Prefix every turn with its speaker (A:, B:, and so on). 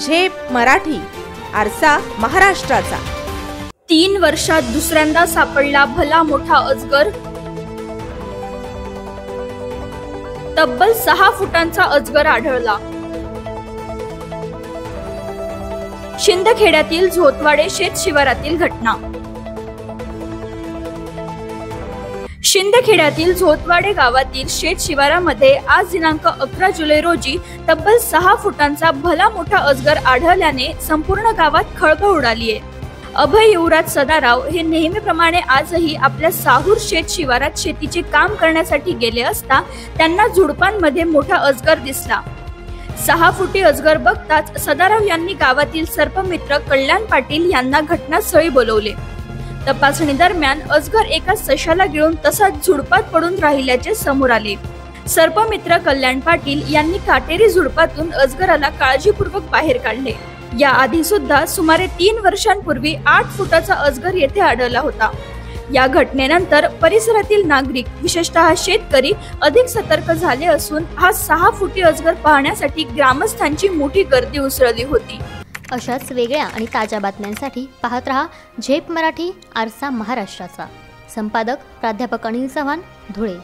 A: झेप मराठी, आरसा महाराष्ट्राचा।
B: 3 वर्षात दुसऱ्यांदा सापडला भला मोठा अजगर। तब्बल 6 फुटांचा अजगर आढळला। शिंदखेड्यातील झोतवाडे शेत शिवारातील घटना। शिंदखेड्यातील झोतवाडे गावातील शेत शिवारामध्ये आज दिनांक 11 जुलै रोजी तब्बल 6 फुटांचा भला मोठा अजगर आढळल्याने संपूर्ण गावात खळबळ उडाली आहे। अभय युवराज सदाराव हे नेहमीप्रमाणे आजही आपल्या साहूर शेत शिवारात शेतीचे काम करण्यासाठी गेले असता त्यांना झुडपांमध्ये मोठा अजगर दिसला। 6 फुटी अजगर बघताच सदाराव यांनी गावातील सर्पमित्र कल्याण पाटील यांना घटनास्थळी बोलवले। तपासणी दरम्यान अजगर एका सशाला गिळून तसाच झुडपात पडून राहिल्याचे समोर आले। सर्पमित्र कल्याण पाटील यांनी काटेरी झुडपातून अजगराला काळजीपूर्वक बाहेर काढले। या आधी सुद्धा सुमारे 3 वर्षांपूर्वी 8 फुटाचा अजगर येथे आढळला होता। या घटनेनंतर परिसरातील नागरिक विशेषतः शेतकरी अधिक सतर्क झाले असून हा 6 फुटी अजगर पाहण्यासाठी ग्रामस्थांची मोठी गर्दी उसळली होती।
C: अशाच वेगळ्या आणि ताज्या बातम्यांसाठी पाहत रहा झेप मराठी, आरसा महाराष्ट्राचा। संपादक प्राध्यापक अनिल चव्हाण, धुळे।